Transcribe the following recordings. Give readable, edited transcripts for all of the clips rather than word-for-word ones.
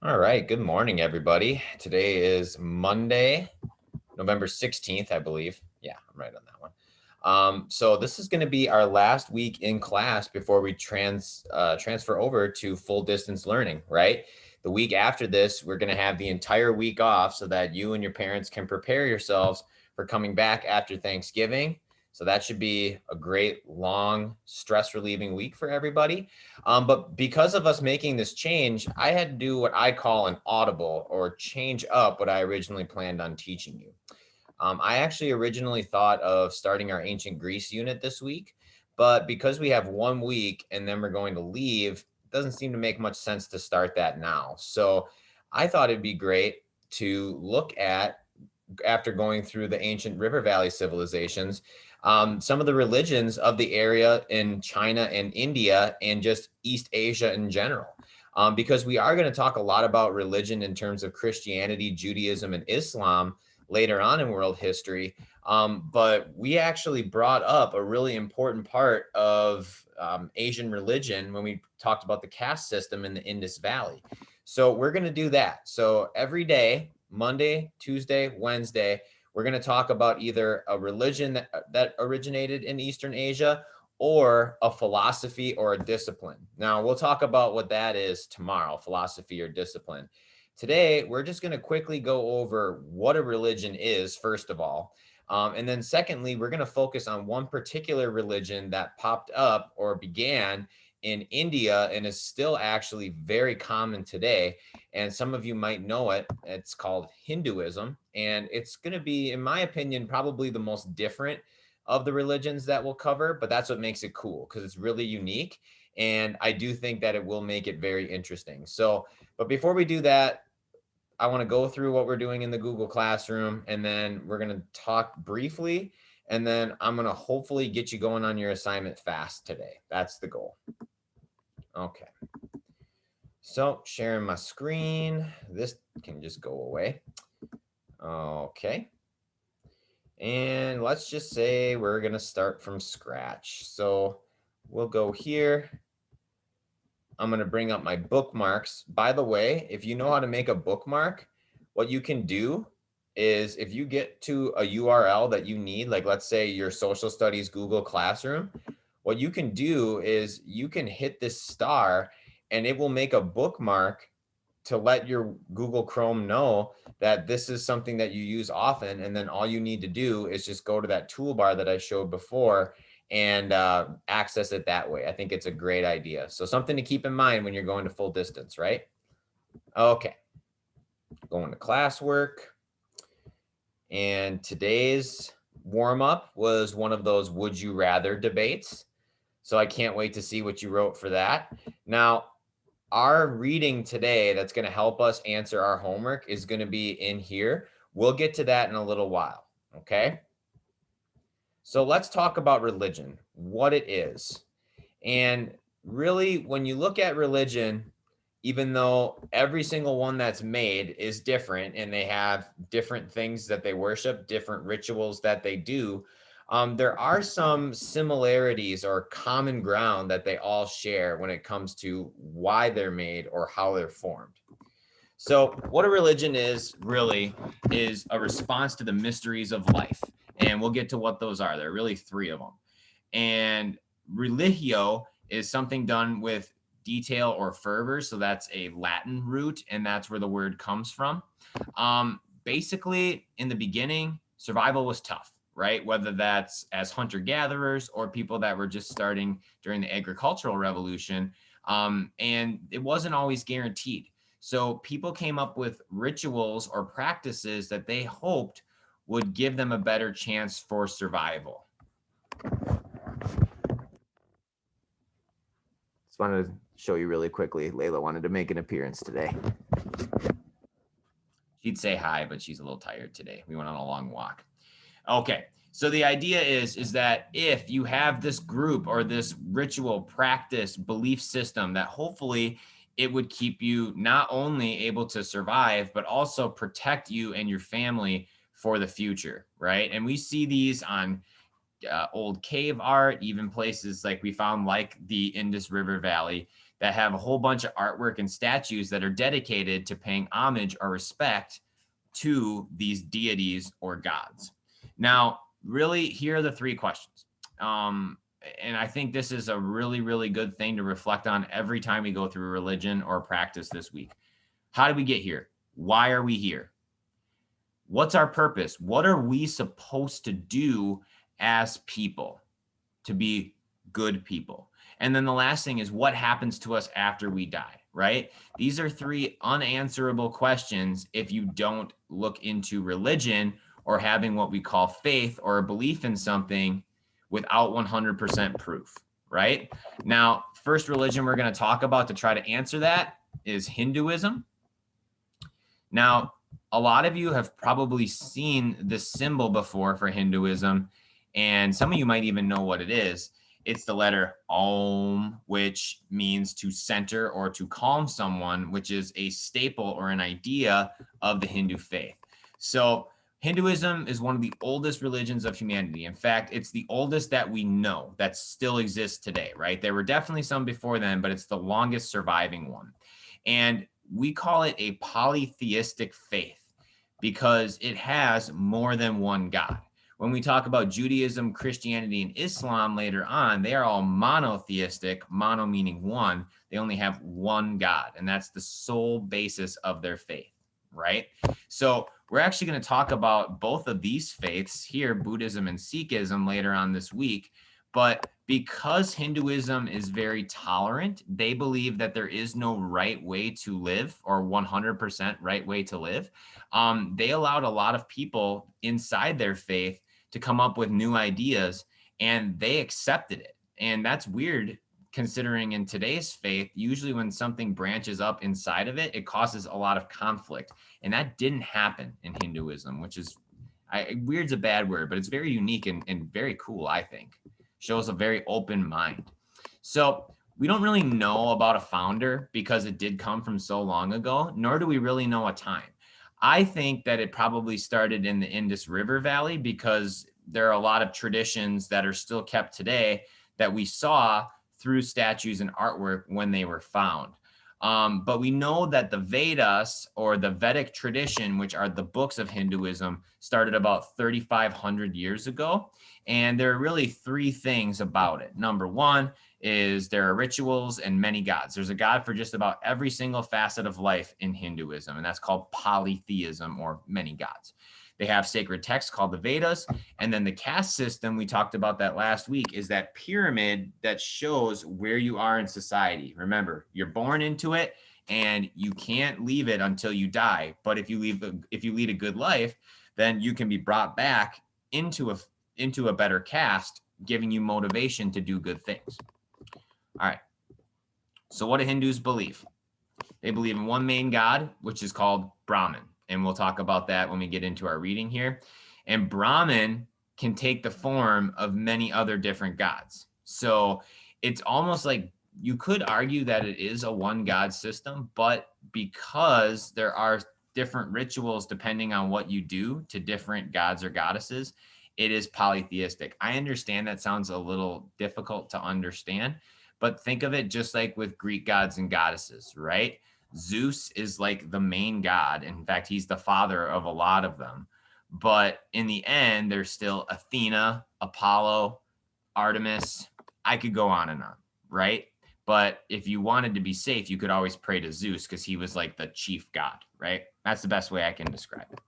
All right. Good morning, everybody. Today is Monday, November 16th, I believe. Yeah, I'm right on that one. So this is going to be our last week in class before we transfer over to full distance learning, right? The week after this, we're going to have the entire week off so that you and your parents can prepare yourselves for coming back after Thanksgiving. So that should be a great, long, stress relieving week for everybody. But because of us making this change, I had to do what I call an audible or change up what I originally planned on teaching you. I actually originally thought of starting our ancient Greece unit this week, but because we have 1 week and then we're going to leave, it doesn't seem to make much sense to start that now. So I thought it'd be great to look at, after going through the ancient river valley civilizations, some of the religions of the area in China and India and just East Asia in general. Because we are going to talk a lot about religion in terms of Christianity, Judaism, and Islam later on in world history. But we actually brought up a really important part of Asian religion when we talked about the caste system in the Indus Valley. So we're going to do that. So every day, Monday, Tuesday, Wednesday, we're going to talk about either a religion that originated in Eastern Asia or a philosophy or a discipline. Now, we'll talk about what that is tomorrow, philosophy or discipline. Today, we're just going to quickly go over what a religion is, first of all. And then secondly, we're going to focus on one particular religion that popped up or began in India and is still actually very common today. And some of you might know it. It's called Hinduism. And it's going to be, in my opinion, probably the most different of the religions that we'll cover, but that's what makes it cool because it's really unique. And I do think that it will make it very interesting. So, but before we do that, I want to go through what we're doing in the Google Classroom, and then we're going to talk briefly, and then I'm going to hopefully get you going on your assignment fast today. That's the goal. Okay. So sharing my screen, this can just go away. Okay. And let's just say we're going to start from scratch. So we'll go here. I'm going to bring up my bookmarks. By the way, if you know how to make a bookmark, what you can do is if you get to a URL that you need, like let's say your social studies Google Classroom, what you can do is you can hit this star and it will make a bookmark to let your Google Chrome know that this is something that you use often. And then all you need to do is just go to that toolbar that I showed before and access it that way. I think it's a great idea. So something to keep in mind when you're going to full distance, right? Okay, going to classwork. And today's warm up was one of those would you rather debates. So I can't wait to see what you wrote for that. Now, our reading today that's going to help us answer our homework is going to be in here. We'll get to that in a little while. Okay. So let's talk about religion, what it is. And really, when you look at religion, even though every single one that's made is different and they have different things that they worship, different rituals that they do, there are some similarities or common ground that they all share when it comes to why they're made or how they're formed. So what a religion is really is a response to the mysteries of life. And we'll get to what those are. There are really three of them. And religio is something done with detail or fervor. So that's a Latin root, and that's where the word comes from. Basically, in the beginning, survival was tough, right? Whether that's as hunter-gatherers or people that were just starting during the agricultural revolution. And it wasn't always guaranteed. So people came up with rituals or practices that they hoped would give them a better chance for survival. Just wanted to show you really quickly. Layla wanted to make an appearance today. She'd say hi, but she's a little tired today. We went on a long walk. Okay, so the idea is that if you have this group or this ritual, practice, belief system, that hopefully it would keep you not only able to survive, but also protect you and your family for the future, right? And we see these on old cave art, even places like we found like the Indus River Valley that have a whole bunch of artwork and statues that are dedicated to paying homage or respect to these deities or gods. Now, really, here are the three questions. And I think this is a really, really good thing to reflect on every time we go through religion or practice this week. How did we get here? Why are we here? What's our purpose? What are we supposed to do as people to be good people? And then the last thing is, what happens to us after we die, right? These are three unanswerable questions if you don't look into religion or having what we call faith or a belief in something without 100% proof, right? Now, first religion we're going to talk about to try to answer that is Hinduism. Now, a lot of you have probably seen this symbol before for Hinduism, and some of you might even know what it is. It's the letter Om, which means to center or to calm someone, which is a staple or an idea of the Hindu faith. So Hinduism is one of the oldest religions of humanity. In fact, it's the oldest that we know that still exists today, right? There were definitely some before then, but it's the longest surviving one. And we call it a polytheistic faith because it has more than one God. When we talk about Judaism, Christianity, and Islam later on, they are all monotheistic, mono meaning one. They only have one God, and that's the sole basis of their faith, right? So we're actually going to talk about both of these faiths here, Buddhism and Sikhism, later on this week. But because Hinduism is very tolerant, they believe that there is no right way to live or 100% right way to live. They allowed a lot of people inside their faith to come up with new ideas, and they accepted it. And that's weird considering in today's faith, usually when something branches up inside of it, it causes a lot of conflict. And that didn't happen in Hinduism, which is, weird's a bad word, but it's very unique and very cool, I think. Shows a very open mind. So we don't really know about a founder because it did come from so long ago, nor do we really know a time. I think that it probably started in the Indus River Valley because there are a lot of traditions that are still kept today that we saw through statues and artwork when they were found. But we know that the Vedas, or the Vedic tradition, which are the books of Hinduism, started about 3,500 years ago. And there are really three things about it. Number one is there are rituals and many gods. There's a god for just about every single facet of life in Hinduism, and that's called polytheism, or many gods. They have sacred texts called the Vedas. And then the caste system, we talked about that last week, is that pyramid that shows where you are in society. Remember, you're born into it and you can't leave it until you die. But if you lead a good life, then you can be brought back into a better caste, giving you motivation to do good things. All right. So what do Hindus believe? They believe in one main god, which is called Brahman. And we'll talk about that when we get into our reading here. And Brahman can take the form of many other different gods. So it's almost like you could argue that it is a one god system, but because there are different rituals depending on what you do to different gods or goddesses, it is polytheistic. I understand that sounds a little difficult to understand, but think of it just like with Greek gods and goddesses, right? Zeus is like the main god. In fact, he's the father of a lot of them. But in the end, there's still Athena, Apollo, Artemis. I could go on and on, right? But if you wanted to be safe, you could always pray to Zeus because he was like the chief god, right? That's the best way I can describe it.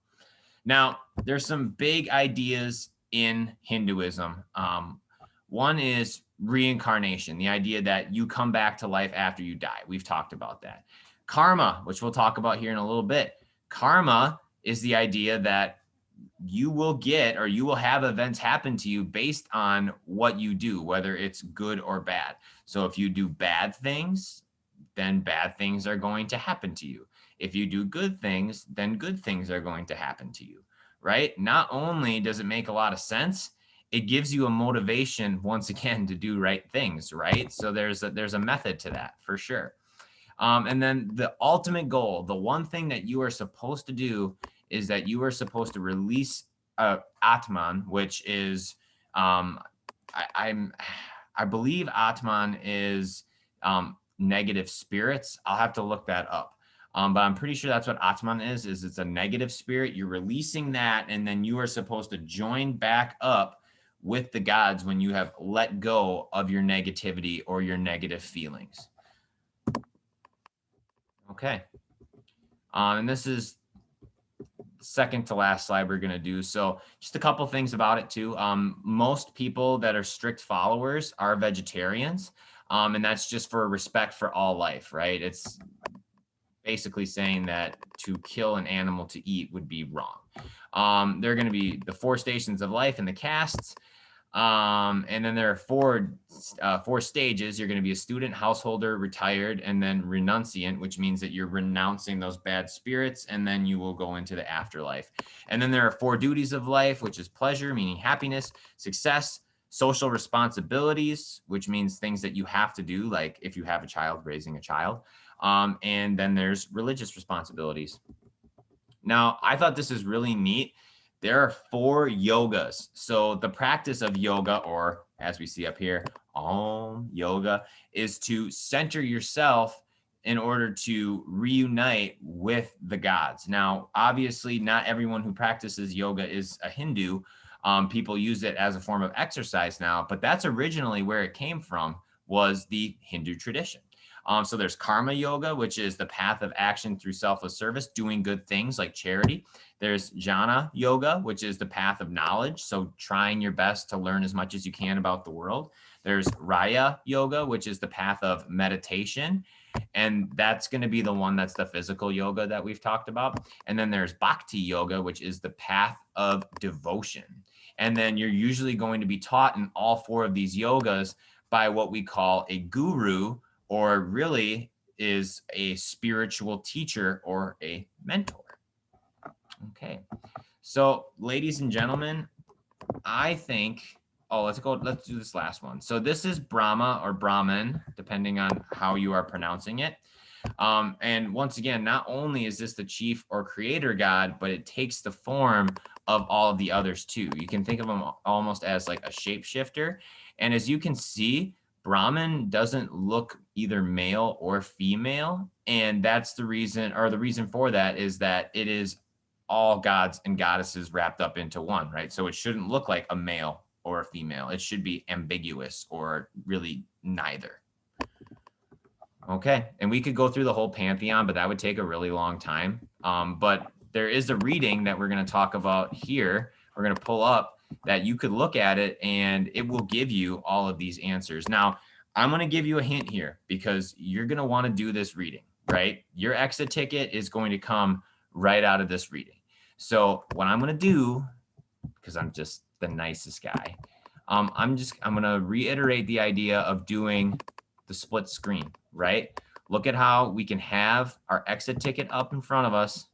Now, there's some big ideas in Hinduism. One is reincarnation, the idea that you come back to life after you die. We've talked about that. Karma, which we'll talk about here in a little bit. Karma is the idea that you will get, or you will have events happen to you based on what you do, whether it's good or bad. So if you do bad things, then bad things are going to happen to you. If you do good things, then good things are going to happen to you, right? Not only does it make a lot of sense, it gives you a motivation, once again, to do right things, right? So there's a method to that for sure. And then the ultimate goal, the one thing that you are supposed to do, is that you are supposed to release Atman, which is, I believe Atman is negative spirits. I'll have to look that up. But I'm pretty sure that's what Atman is it's a negative spirit. You're releasing that, and then you are supposed to join back up with the gods when you have let go of your negativity or your negative feelings. Okay. And this is second to last slide we're going to do. So just a couple things about it too. Most people that are strict followers are vegetarians. And that's just for respect for all life, right? It's basically saying that to kill an animal to eat would be wrong. There are going to be the 4 stations of life and the castes. And then there are four stages. You're going to be a student, householder, retired, and then renunciant, which means that you're renouncing those bad spirits, and then you will go into the afterlife. And then there are 4 duties of life, which is pleasure, meaning happiness, success, social responsibilities, which means things that you have to do, like if you have a child, raising a child. And then there's religious responsibilities. Now, I thought this is really neat. There are 4 yogas. So the practice of yoga, or as we see up here, Om yoga, is to center yourself in order to reunite with the gods. Now, obviously, not everyone who practices yoga is a Hindu. People use it as a form of exercise now, but that's originally where it came from, was the Hindu tradition. So there's karma yoga, which is the path of action through selfless service, doing good things like charity. There's jnana yoga, which is the path of knowledge. So trying your best to learn as much as you can about the world. There's raya yoga, which is the path of meditation. And that's going to be the one that's the physical yoga that we've talked about. And then there's bhakti yoga, which is the path of devotion. And then you're usually going to be taught in all 4 of these yogas by what we call a guru, or really is a spiritual teacher or a mentor. Okay. So ladies and gentlemen, I think, let's do this last one. So this is Brahma or Brahman, depending on how you are pronouncing it. And once again, not only is this the chief or creator god, but it takes the form of all of the others too. You can think of them almost as like a shapeshifter. And as you can see, Brahman doesn't look either male or female. And that's the reason, or the reason for that is that it is all gods and goddesses wrapped up into one, right? So it shouldn't look like a male or a female. It should be ambiguous or really neither. Okay, and we could go through the whole pantheon, but that would take a really long time. But there is a reading that we're going to talk about here. We're going to pull up that you could look at it and it will give you all of these answers. Now, I'm going to give you a hint here because you're going to want to do this reading, right? Your exit ticket is going to come right out of this reading. So what I'm going to do, because I'm just the nicest guy, I'm going to reiterate the idea of doing the split screen, right? Look at how we can have our exit ticket up in front of us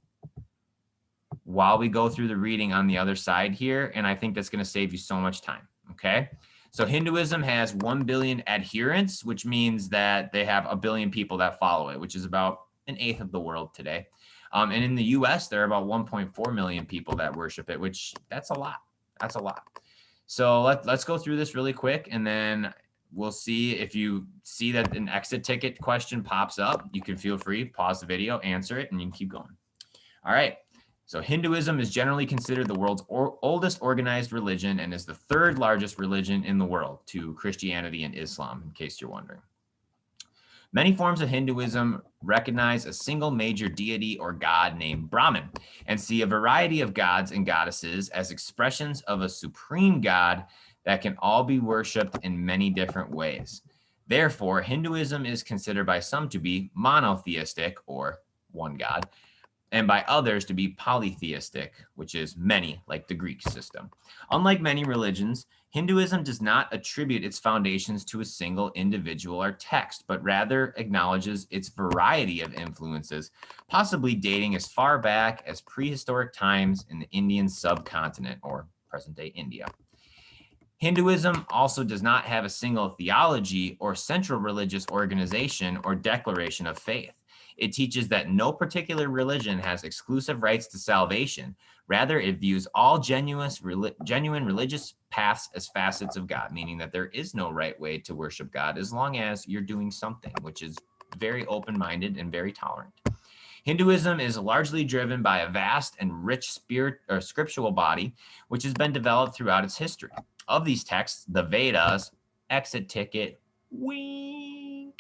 while we go through the reading on the other side here. And I think that's going to save you so much time. Okay. So Hinduism has 1 billion adherents, which means that they have 1 billion people that follow it, which is about 1/8 of the world today. And in the US, there are about 1.4 million people that worship it, which that's a lot. That's a lot. So let's go through this really quick, and then we'll see if you see that an exit ticket question pops up. You can feel free, pause the video, answer it, and you can keep going. All right. So Hinduism is generally considered the world's oldest organized religion and is the 3rd largest religion in the world to Christianity and Islam, in case you're wondering. Many forms of Hinduism recognize a single major deity or god named Brahman and see a variety of gods and goddesses as expressions of a supreme god that can all be worshipped in many different ways. Therefore, Hinduism is considered by some to be monotheistic, or one god, and by others to be polytheistic, which is many, like the Greek system. Unlike many religions, Hinduism does not attribute its foundations to a single individual or text, but rather acknowledges its variety of influences, possibly dating as far back as prehistoric times in the Indian subcontinent, or present-day India. Hinduism also does not have a single theology or central religious organization or declaration of faith. It teaches that no particular religion has exclusive rights to salvation. Rather, it views all genuine religious paths as facets of God, meaning that there is no right way to worship God as long as you're doing something, which is very open-minded and very tolerant. Hinduism is largely driven by a vast and rich scriptural body, which has been developed throughout its history. Of these texts, the Vedas, exit ticket, wink.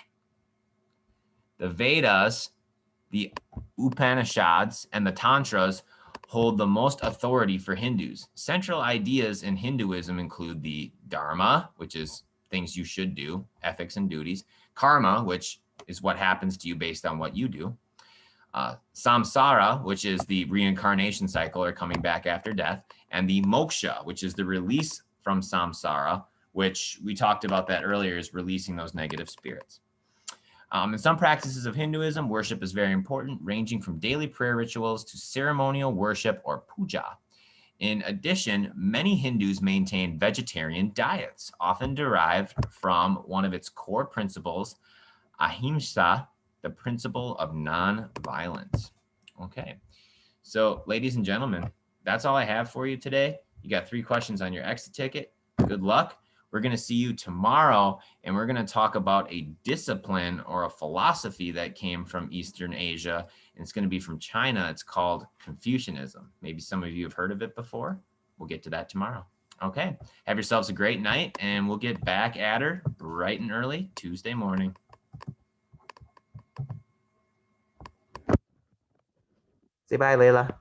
The Vedas, the Upanishads, and the Tantras hold the most authority for Hindus. Central ideas in Hinduism include the Dharma, which is things you should do, ethics and duties, karma, which is what happens to you based on what you do, samsara, which is the reincarnation cycle or coming back after death, and the moksha, which is the release from samsara, which we talked about that earlier, is releasing those negative spirits. In some practices of Hinduism, worship is very important, ranging from daily prayer rituals to ceremonial worship or puja. In addition, many Hindus maintain vegetarian diets, often derived from one of its core principles, ahimsa, the principle of non-violence. Okay, so ladies and gentlemen, that's all I have for you today. You got 3 questions on your exit ticket. Good luck. We're going to see you tomorrow, and we're going to talk about a discipline or a philosophy that came from Eastern Asia, and it's going to be from China. It's called Confucianism. Maybe some of you have heard of it before. We'll get to that tomorrow. Okay, have yourselves a great night, and we'll get back at her bright and early Tuesday morning. Say bye, Layla.